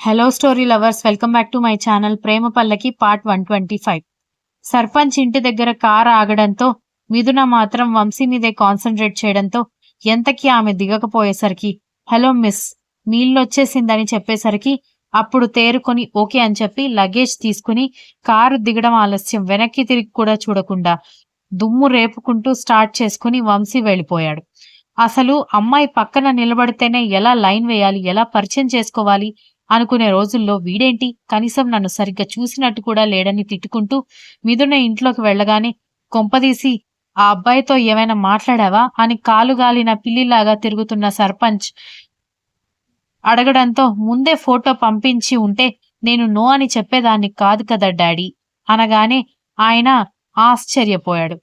Hello story lovers, welcome back to my channel. Prema Pallaki part 125. Sarpanch ఇంటి దగ్గర car ఆగడంతో మిథున మాత్రం వంశీ మీదే కాన్సన్ట్రేట్ చేయడంతో ఎంతకీ ఆమె దిగకపోయేసరికి హలో మిస్, నీళ్ళొచ్చేసిందని చెప్పేసరికి అప్పుడు తేరుకొని ఓకే అని చెప్పి లగేజ్ తీసుకుని కారు దిగడం ఆలస్యం, వెనక్కి తిరిగి కూడా చూడకుండా దుమ్ము రేపుకుంటూ స్టార్ట్ చేసుకుని వంశీ వెళ్ళిపోయాడు. అసలు అమ్మాయి పక్కన నిలబడితేనే ఎలా లైన్ వేయాలి, ఎలా పరిచయం చేసుకోవాలి అనుకునే రోజుల్లో వీడేంటి కనీసం నన్ను సరిగ్గా చూసినట్టు కూడా లేడని తిట్టుకుంటూ మిథున ఇంట్లోకి వెళ్ళగానే కొంపదీసి ఆ అబ్బాయితో ఏమైనా మాట్లాడావా అని కాలుగాలిన పిల్లిలాగా తిరుగుతున్న సర్పంచ్ అడగడంతో ముందే ఫోటో పంపించి ఉంటే నేను నో అని చెప్పేదాన్ని కాదు కదా డాడీ అనగానే ఆయన ఆశ్చర్యపోయాడు.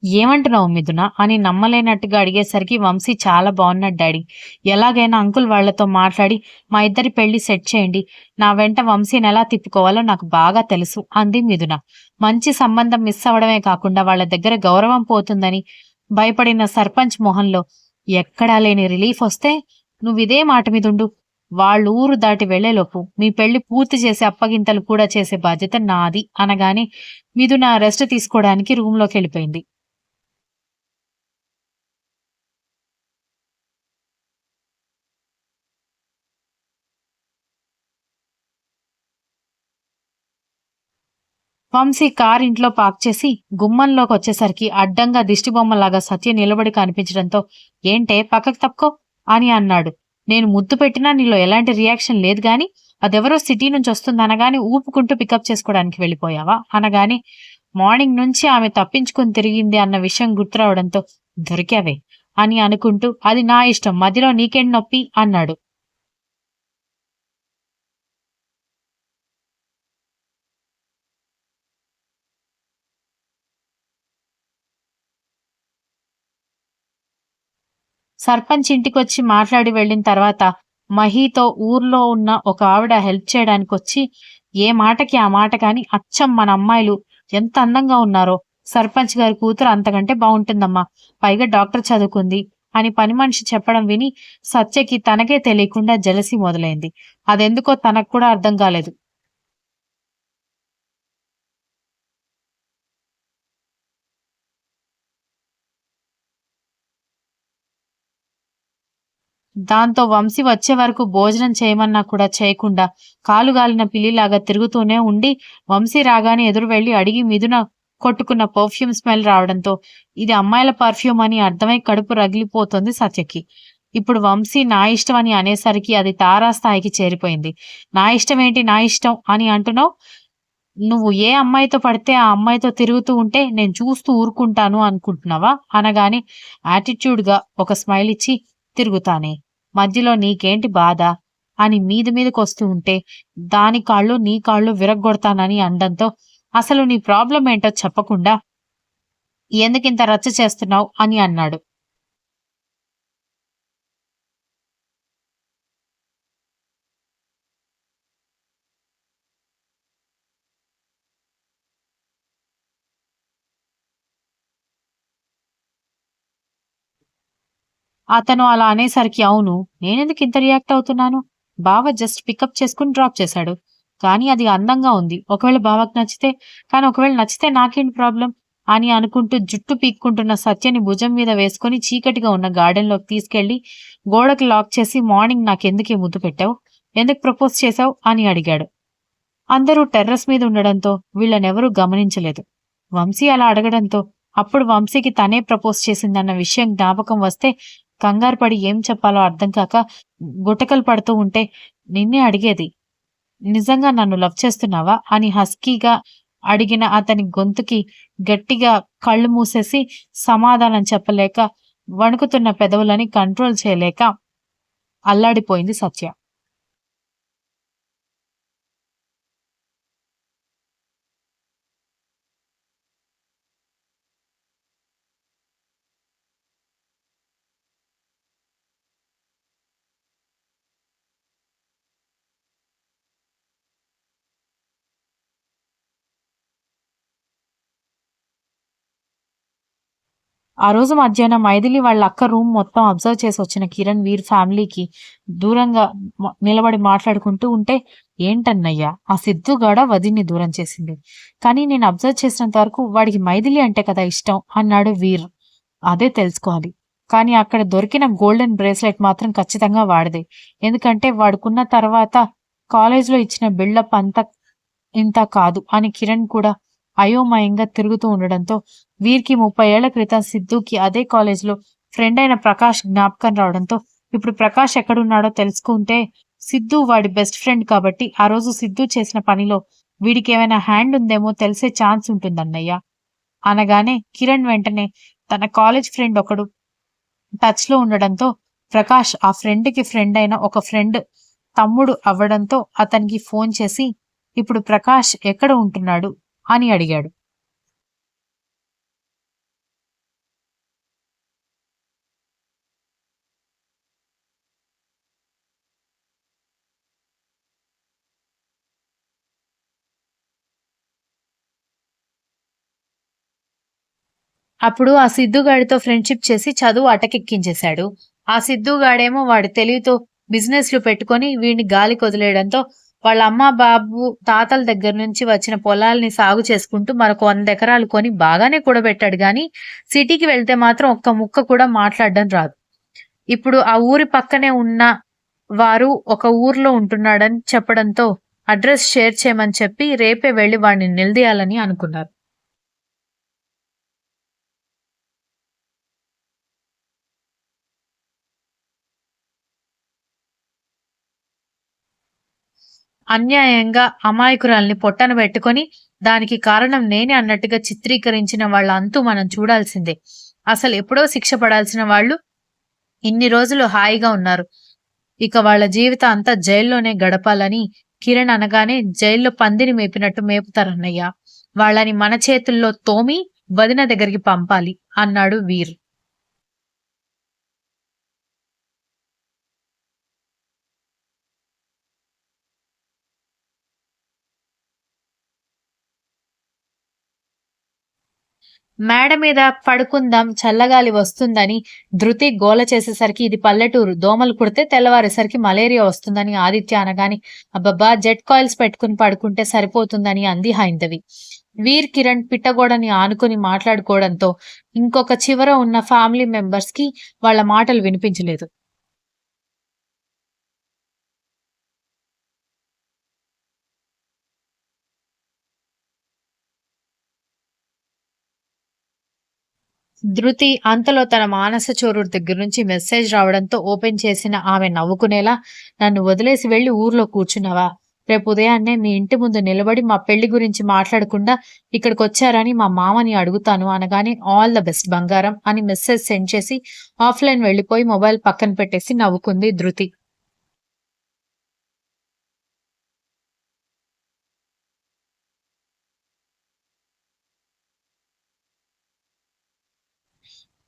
ఏమంటున్నావు మిథున అని నమ్మలేనట్టుగా అడిగేసరికి వంశీ చాలా బాగున్నాడు డాడీ. ఎలాగైనా అంకుల్ వాళ్లతో మాట్లాడి మా ఇద్దరి పెళ్లి సెట్ చేయండి. నా వెంట వంశీని ఎలా తిప్పుకోవాలో నాకు బాగా తెలుసు అంది మిథున. మంచి సంబంధం మిస్ అవ్వడమే కాకుండా వాళ్ళ దగ్గర గౌరవం పోతుందని భయపడిన సర్పంచ్ మొహంలో ఎక్కడా లేని రిలీఫ్ వస్తే నువ్విదే మాట మీదుండు. వాళ్ళు ఊరు దాటి వెళ్లేలోపు మీ పెళ్లి పూర్తి చేసి అప్పగింతలు కూడా చేసే బాధ్యత నాది అనగానే మిథున రెస్ట్ తీసుకోవడానికి రూంలోకి వెళ్ళిపోయింది. వంశీ కార్ ఇంట్లో పార్క్ చేసి గుమ్మంలోకొచ్చేసరికి అడ్డంగా దిష్టిబొమ్మలాగా సత్య నిలబడి కనిపించడంతో ఏంటే పక్కకు తప్పుకో అని అన్నాడు. నేను ముద్దు పెట్టినా నీలో ఎలాంటి రియాక్షన్ లేదు గాని అదెవరో సిటీ నుంచి వస్తుందనగానే ఊపుకుంటూ పికప్ చేసుకోవడానికి వెళ్ళిపోయావా అనగానే మార్నింగ్ నుంచి ఆమె తప్పించుకుని తిరిగింది అన్న విషయం గుర్తురావడంతో దొరికావే అని అనుకుంటూ అది నా ఇష్టం, మధ్యలో నీకేంటి నొప్పి అన్నాడు. సర్పంచ్ ఇంటికొచ్చి మాట్లాడి వెళ్ళిన తర్వాత మహీతో ఊర్లో ఉన్న ఒక ఆవిడ హెల్ప్ చేయడానికొచ్చి ఏ మాటకి ఆ మాట కాని అచ్చం మన అమ్మాయిలు ఎంత అందంగా ఉన్నారో, సర్పంచ్ గారి కూతురు అంతకంటే బాగుంటుందమ్మా, పైగా డాక్టర్ చదువుకుంది అని పని మనిషి చెప్పడం విని సత్యకి తనకే తెలియకుండా జలసి మొదలైంది. అదెందుకో తనకు కూడా అర్థం కాలేదు. దాంతో వంశీ వచ్చే వరకు భోజనం చేయమన్నా కూడా చేయకుండా కాలుగాలిన పిల్లిలాగా తిరుగుతూనే ఉండి వంశీ రాగానే ఎదురు వెళ్లి అడిగి మిథున కొట్టుకున్న పర్ఫ్యూమ్ స్మెల్ రావడంతో ఇది అమ్మాయిల పర్ఫ్యూమ్ అని అర్థమై కడుపు రగిలిపోతుంది సత్యకి. ఇప్పుడు వంశీ నా ఇష్టం అని అనేసరికి అది తారాస్థాయికి చేరిపోయింది. నా ఇష్టం ఏంటి, నా ఇష్టం అని అంటున్నావు? నువ్వు ఏ అమ్మాయితో పడితే ఆ అమ్మాయితో తిరుగుతూ ఉంటే నేను చూస్తూ ఊరుకుంటాను అనుకుంటున్నావా అనగానే యాటిట్యూడ్గా ఒక స్మైల్ ఇచ్చి తిరుగుతానే, మధ్యలో నీకేంటి బాధ అని మీదకొస్తూ ఉంటే దాని కాళ్ళు నీ కాళ్ళు విరగ్గొడతానని అండంతో అసలు నీ ప్రాబ్లం ఏంటో చెప్పకుండా ఎందుకింత రచ్చ చేస్తున్నావు అని అన్నాడు. అతను అలా అనేసరికి అవును, నేనెందుకు ఇంత రియాక్ట్ అవుతున్నాను? బావ జస్ట్ పికప్ చేసుకుని డ్రాప్ చేశాడు. కానీ అది అందంగా ఉంది. ఒకవేళ బావకు నచ్చితే, కానీ ఒకవేళ నచ్చితే నాకేంటి ప్రాబ్లం? అని అనుకుంటూ జుట్టు పీక్కుంటున్న సత్యని భుజం మీద వేసుకుని చీకటిగా ఉన్న గార్డెన్‌లోకి తీసుకెళ్లి గోడకి లాక్ చేసి మార్నింగ్ నాకెందుకే ముద్దు పెట్టావు? ఎందుకు ప్రపోజ్ చేశావు? అని అడిగాడు. అందరూ టెర్రస్ మీద ఉండడంతో వీళ్ళనెవరూ గమనించలేదు. వంశీ అలా అడగడంతో అప్పుడు వంశీకి తనే ప్రపోజ్ చేసిందన్న విషయం జ్ఞాపకం వస్తే కంగారు పడి ఏం చెప్పాలో అర్థం కాక గుటకలు పడుతూ ఉంటే నిన్నే అడిగేది. నిజంగా నన్ను లవ్ చేస్తున్నావా అని హస్కీగా అడిగిన అతని గొంతుకి గట్టిగా కళ్ళు మూసేసి సమాధానం చెప్పలేక వణుకుతున్న పెదవులని కంట్రోల్ చేయలేక అల్లాడిపోయింది సత్య. ఆ రోజు మధ్యాహ్నం మైథిలి వాళ్ళ అక్క రూమ్ మొత్తం అబ్జర్వ్ చేసి వచ్చిన కిరణ్ వీర్ ఫ్యామిలీకి దూరంగా నిలబడి మాట్లాడుకుంటూ ఉంటే, ఏంటన్నయ్యా ఆ సిద్ధుగాడ వదిన్ని దూరం చేసింది. కానీ నేను అబ్జర్వ్ చేసినంత వరకు వాడికి మైథిలి అంటే కదా ఇష్టం అన్నాడు వీర్. అదే తెలుసుకోవాలి. కానీ అక్కడ దొరికిన గోల్డెన్ బ్రేస్లెట్ మాత్రం ఖచ్చితంగా వాడిదే. ఎందుకంటే వాడుకున్న తర్వాత కాలేజ్‌లో ఇచ్చిన బిల్డప్ అంతా ఇంత కాదు అని కిరణ్ కూడా అయోమయంగా తిరుగుతూ ఉండడంతో వీరికి 30 ఏళ్ల క్రితం సిద్ధుకి అదే కాలేజ్‌లో ఫ్రెండ్ అయిన ప్రకాష్ జ్ఞాపకం రావడంతో ఇప్పుడు ప్రకాష్ ఎక్కడున్నాడో తెలుసుకుంటే సిద్ధు వాడి బెస్ట్ ఫ్రెండ్ కాబట్టి ఆ రోజు సిద్ధు చేసిన పనిలో వీడికేమైనా హ్యాండ్ ఉందేమో తెలిసే ఛాన్స్ ఉంటుందన్నయ్య అనగానే కిరణ్ వెంటనే తన కాలేజ్ ఫ్రెండ్ ఒకడు టచ్‌లో ఉండడంతో ప్రకాష్ ఆ ఫ్రెండ్‌కి ఫ్రెండ్ అయిన ఒక ఫ్రెండ్ తమ్ముడు అవ్వడంతో అతనికి ఫోన్ చేసి ఇప్పుడు ప్రకాష్ ఎక్కడ ఉంటున్నాడు అని అడిగాడు. అప్పుడు ఆ సిద్ధుగాడితో ఫ్రెండ్‌షిప్ చేసి చదువు అటకెక్కించేశాడు. ఆ సిద్ధుగాడేమో వాడి తెలివితో బిజినెస్‌లు పెట్టుకొని వీడిని గాలికొదిలేయడంతో వాళ్ళ అమ్మ, బాబు, తాతల దగ్గర నుంచి వచ్చిన పొలాల్ని సాగు చేసుకుంటూ మరొక 100 ఎకరాలు కొని బాగానే కూడబెట్టాడు గానీ, సిటీకి వెళ్తే మాత్రం ఒక్క ముక్క కూడా మాట్లాడడం రాదు. ఇప్పుడు ఆ ఊరి పక్కనే ఉన్న వారు ఒక ఊర్లో ఉంటున్నాడని చెప్పడంతో అడ్రెస్ షేర్ చేయమని చెప్పి రేపే వెళ్లి వాడిని నిలదీయాలని అనుకున్నారు. అన్యాయంగా అమాయకురాల్ని పొట్టన పెట్టుకొని దానికి కారణం నేనే అన్నట్టుగా చిత్రీకరించిన వాళ్ళ అంతు మనం చూడాల్సిందే. అసలెప్పుడో శిక్ష పడాల్సిన వాళ్ళు ఇన్ని రోజులు హాయిగా ఉన్నారు. ఇక వాళ్ళ జీవితం అంతా జైల్లోనే గడపాలని కిరణ్ అనగానే జైల్లో పందిని మేపినట్టు మేపుతారన్నయ్య. వాళ్ళని మన చేతుల్లో తోమి వదిన దగ్గరికి పంపాలి అన్నాడు వీర్. మేడ మీద పడుకుందాం చల్లగాలి వస్తుందని ధృతి గోల చేసేసరికి ఇది పల్లెటూరు దోమలు కుడితే తెల్లవారేసరికి మలేరియా వస్తుందని ఆదిత్య అనగాని అబ్బబ్బా జెట్ కాయిల్స్ పెట్టుకుని పడుకుంటే సరిపోతుందని అంది హైందవి. వీర్ కిరణ్ పిట్టగోడని ఆనుకుని మాట్లాడుకోవడంతో ఇంకొక చివర ఉన్న ఫ్యామిలీ మెంబర్స్ కి వాళ్ళ మాటలు వినిపించలేదు. ధృతి అంతలో తన మానస చోరుడి దగ్గర నుంచి మెసేజ్ రావడంతో ఓపెన్ చేసిన ఆమె నవ్వుకునేలా, నన్ను వదిలేసి వెళ్లి ఊర్లో కూర్చున్నావా? రేపు ఉదయాన్నే మీ ఇంటి ముందు నిలబడి మా పెళ్లి గురించి మాట్లాడకుండా ఇక్కడికొచ్చారని మా మామని అడుగుతాను అనగానే ఆల్ ద బెస్ట్ బంగారం అని మెసేజ్ సెండ్ చేసి ఆఫ్లైన్ వెళ్లిపోయి మొబైల్ పక్కన పెట్టేసి నవ్వుకుంది ధృతి.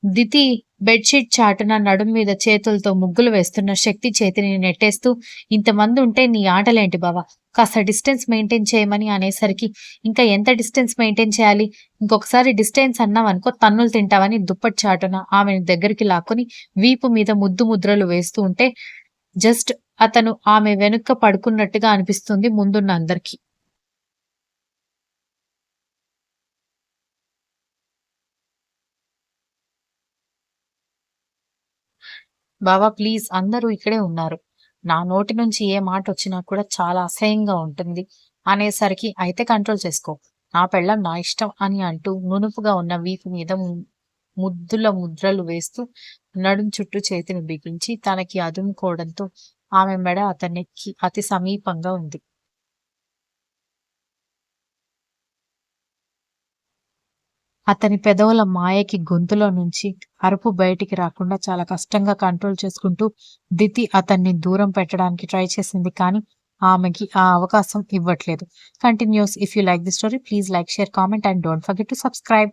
దితి బెడ్‌షీట్ చాటున నడుం మీద చేతులతో ముగ్గులు వేస్తున్న శక్తి చేతిని నెట్టేస్తూ, ఇంతమంది ఉంటే నీ ఆటలేంటి బావ? కాస్త డిస్టెన్స్ మెయింటైన్ చేయమని అనేసరికి, ఇంకా ఎంత డిస్టెన్స్ మెయింటైన్ చేయాలి? ఇంకొకసారి డిస్టెన్స్ అన్నావనుకో తన్నులు తింటావని దుప్పటి చాటున ఆమెను దగ్గరికి లాక్కొని వీపు మీద ముద్దు ముద్రలు వేస్తూ ఉంటే, జస్ట్ అతను ఆమె వెనుక పడుకున్నట్టుగా అనిపిస్తుంది ముందున్న అందరికి. బావా ప్లీజ్ అందరూ ఇక్కడే ఉన్నారు. నా నోటి నుంచి ఏ మాటొచ్చినా కూడా చాలా అసహ్యంగా ఉంటుంది అనేసరికి అయితే కంట్రోల్ చేసుకో. నా పెళ్ళాం నా ఇష్టం అని అంటూ నునుపుగా ఉన్న వీపు మీద ముద్దుల ముద్రలు వేస్తూ నడుం చుట్టూ చేతిని బిగించి తనకి అదుముకోవడంతో ఆమె మెడ అతనికి అతి సమీపంగా ఉంది. అతని పెదవుల మాయకి గొంతులో నుంచి అరుపు బయటికి రాకుండా చాలా కష్టంగా కంట్రోల్ చేసుకుంటూ దితి అతన్ని దూరం పెట్టడానికి ట్రై చేసింది కానీ ఆమెకి ఆ అవకాశం ఇవ్వట్లేదు. Continuous. If you like the story please like share comment and don't forget to subscribe.